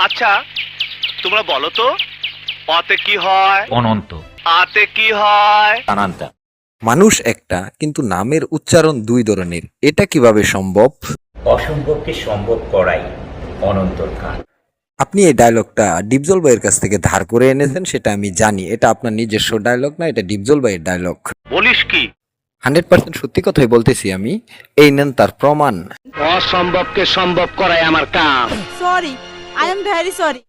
আচ্ছা তোমরা বলো তো, অতে কি হয়? অনন্ত। আতে কি হয়? অনন্ত। মানুষ একটা, কিন্তু নামের উচ্চারণ দুই ধরনের, এটা কিভাবে সম্ভব? অসম্ভবকে সম্ভব করাই অনন্তর কাজ। আপনি এই ডায়লগটা ডিপজল ভাইয়ের কাছ থেকে ধার করে এনেছেন, সেটা আমি জানি। এটা আপনার নিজস্ব ডায়লগ না, এটা ডিপজল ভাইয়ের ডায়লগ। বলিস কি? 100% সত্যি কথাই বলতেছি আমি। এই নেন তার প্রমাণ। অসম্ভবকে সম্ভব করাই আমার কাম। Sorry, I am very sorry.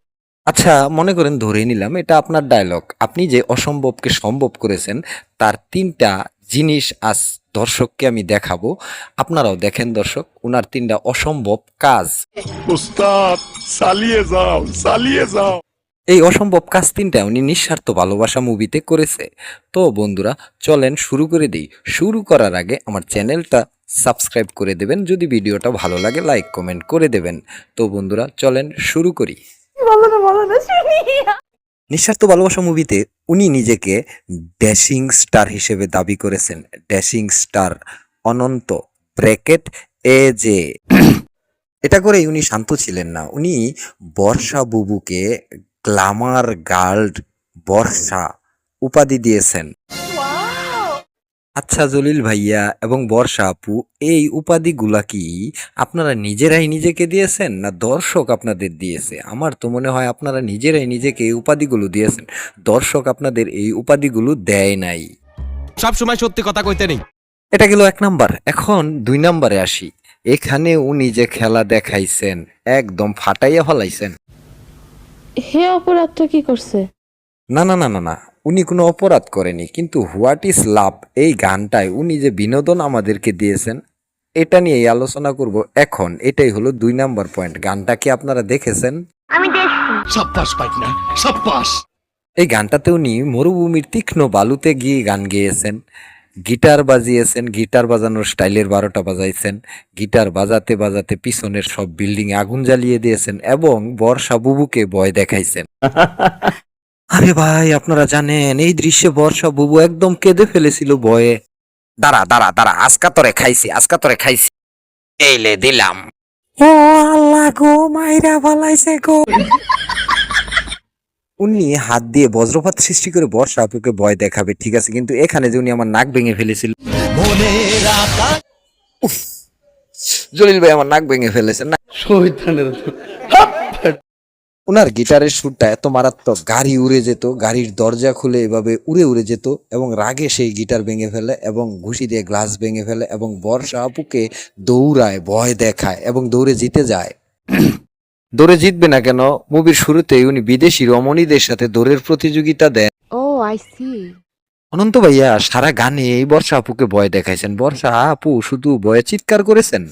আচ্ছা, মনে করেন ধরে নিলাম এটা আপনার ডায়লগ। আপনি যে অসম্ভবকে সম্ভব করেছেন, তার 3টা জিনিস আজ দর্শককে আমি দেখাবো। আপনারাও দেখেন দর্শক, উনার 3টা অসম্ভব কাজ। উস্তাদ চালিয়ে যাও, চালিয়ে যাও। এই অসম্ভব কাজ 3টা উনি নিঃস্বার্থ ভালোবাসা মুভিতে করেছে। তো বন্ধুরা চলেন শুরু করে দিই। শুরু করার আগে আমার চ্যানেলটা সাবস্ক্রাইব করে দেবেন, যদি ভিডিওটা ভালো লাগে লাইক কমেন্ট করে দেবেন। তো বন্ধুরা চলেন শুরু করি। বলো না শুনি। নিঃস্বার্থ ভালোবাসা মুভিতে উনি নিজেকে ড্যাশিং স্টার হিসেবে দাবি করেছেন। ড্যাশিং স্টার অনন্ত ব্র্যাকেট এ যে এটা করেই উনি শান্ত ছিলেন না। উনি বর্ষা বুবুকে গ্ল্যামার গার্ল বর্ষা উপাধি দিয়েছেন। আচ্ছা জলিল ভাইয়া এবং বর্ষা আপু, এই উপাধিগুলা কি আপনারা নিজেরাই নিজেকে দিয়েছেন, না দর্শক আপনাদের দিয়েছে? আমার তো মনে হয় আপনারা নিজেরাই নিজেকে এই উপাধিগুলো দিয়েছেন, দর্শক আপনাদের এই উপাধিগুলো দেয় নাই। সব সময় সত্যি কথা কইতে নেই। এটা গেল 1 নাম্বার। এখন 2 নাম্বারে আসি। এখানে উনি যে খেলা দেখাইছেন, একদম ফাটাইয়া ফলাইছেন। হে অপরাধটা কি করছে? না না না না না, উনি কোনো অপরাধ করেনি, কিন্তু হোয়াট ইজ লাভ এই গানটায় উনি যে বিনোদন আমাদেরকে দিয়েছেন, এটা নিয়েই আলোচনা করব এখন। এটাই হলো 2 নাম্বার পয়েন্ট। গানটা কি আপনারা দেখেছেন? সাব্বাস পাইকনা, সাব্বাস। এই গানটাতে উনি মরুভূমির তীক্ষ্ণ বালুতে গিয়ে গান গেয়েছেন, গিটার বাজিয়েছেন, গিটার বাজানোর স্টাইলের 12টা বাজাইছেন, গিটার বাজাতে বাজাতে পিছনের সব বিল্ডিং এ আগুন জ্বালিয়ে দিয়েছেন এবং বর্ষা বুবুকে ভয় দেখাইছেন। আরে ভাই, আপনারা জানেন এই দৃশ্যে বর্ষা বুবু একদম কেঁদে ফেলেছিল ভয়ে। দাঁড়া দাঁড়া দাঁড়া, আজকা তোরে খাইছি, আজকা তোরে খাইছি, এইলে দিলাম। ও আল্লাহ গো, মাইরা ফালাইছে গো। উনি হাত দিয়ে বজ্রপাত সৃষ্টি করে বর্ষা আপুকে ভয় দেখাবে, ঠিক আছে, কিন্তু এখানে যে উনি আমার নাক ভেঙে ফেলেছিল। উফ, জলিল ভাই আমার নাক ভেঙে ফেলেছেন না। উনার গিটারের সুরটা এত মারাত্মক, গাড়ি উড়ে যেত, গাড়ির দরজা খুলে এভাবে উড়ে উড়ে যেত এবং রাগে সেই গিটার ভেঙে ফেলে এবং ঘুষি দিয়ে গ্লাস ভেঙে ফেলে এবং বর্ষা আপুকে দৌড়ায়, ভয় দেখায় এবং দৌড়ে জিতে যায়। দৌড়ে জিতবে না কেন? মুভির শুরুতেই উনি বিদেশি রমণীদের সাথে দৌড়ের প্রতিযোগিতা দেন। ও আই সি। অনন্ত ভাইয়া সারা গানে এই বর্ষা আপুকে ভয় দেখাইছেন। বর্ষা আপু শুধু ভয়ে চিৎকার করেছেন,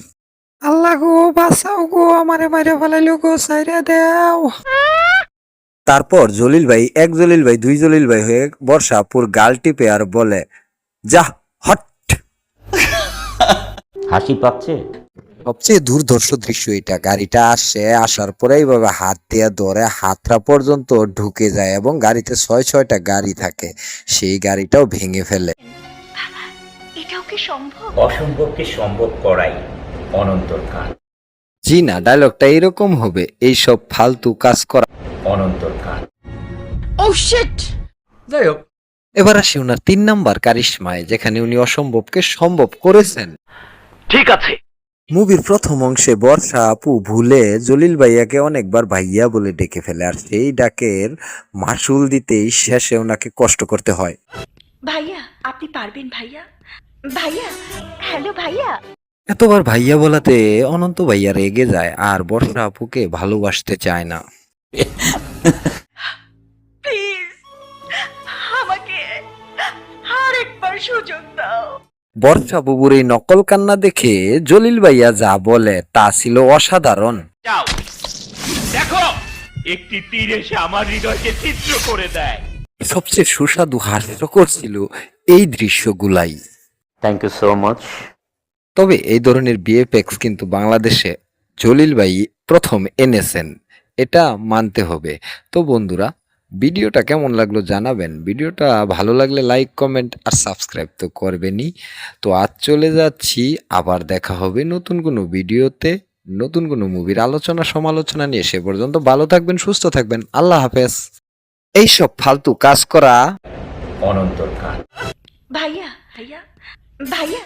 আল্লাহ গো বাঁচাও গো, আমারে মাইরা ফেলাইলো গো, ছাইরা দাও। তারপর জলিল ভাই, 1 জলিল ভাই 2 জলিল ভাই হয়ে বর্ষা আপুর গাল টিপে আর বলে, যা হট। হাসি পাচ্ছে। সবচেয়ে দুর্ধর্ষ দৃশ্য এটা। গাড়িটা আসে, আসার পরে এইভাবে হাত দিয়ে ধরে হাতটা পর্যন্ত ঢুকে যায় এবং গাড়িতে 6-6টা গাড়ি থাকে, সেই গাড়িটাও ভেঙে ফেলে। এটাও কি সম্ভব? অসম্ভবকে সম্ভব করাই অনন্তর কাজ। জি না, ডায়লগটা এরকম হবে, এইসব ফালতু কাজ করা অনন্তর কাজ। ও শিট। যাই হোক, এবার আসি ওনার 3 নাম্বার কারিশমায়, যেখানে উনি অসম্ভবকে সম্ভব করেছেন। ঠিক আছে। মুভির প্রথম অংশে বর্ষা আপু ভুলে জলিল ভাইয়াকে অনেকবার ভাইয়া বলে ডেকে ফেলে, আর সেই ডাকের মাসুল দিতেই শেষে ওনাকে কষ্ট করতে হয়। ভাইয়া, আপনি পারবেন ভাইয়া? ভাইয়া, হ্যালো ভাইয়া। এতবার ভাইয়া বলাতে অনন্ত ভাইয়া রেগে যায় আর বর্ষা আপুকে ভালোবাসতে চায় না। প্লিজ আমাকে আরেকবার সুযোগ দাও। বর্ষা বুবুর এই নকল কান্না দেখে জলিল ভাইয়া যা বলে তা ছিল অসাধারণ। যাও দেখো, একটি তীর এসে আমার হৃদয়কে ছিদ্র করে দেয়। সবচেয়ে সুস্বাদু হাস্যকর ছিল এই দৃশ্যগুলাই। Thank you so much. তবে এই ধরনের ভিএফএক্স কিন্তু বাংলাদেশে জলিল ভাই প্রথম এনেছেন, এটা মানতে হবে। তো বন্ধুরা, ভিডিওটা কেমন লাগলো জানাবেন। ভিডিওটা ভালো লাগলে লাইক কমেন্ট আর সাবস্ক্রাইব তো করবেনই। তো আজ চলে যাচ্ছি, আবার দেখা হবে নতুন কোনো ভিডিওতে। নতুন কোনো মুভির আলোচনা সমালোচনা নিয়ে। সে পর্যন্ত ভালো থাকবেন, সুস্থ থাকবেন, আল্লাহ হাফেজ। এইসব ফালতু কাজ করা অনন্তর কাল। ভাইয়া ভাইয়া ভাইয়া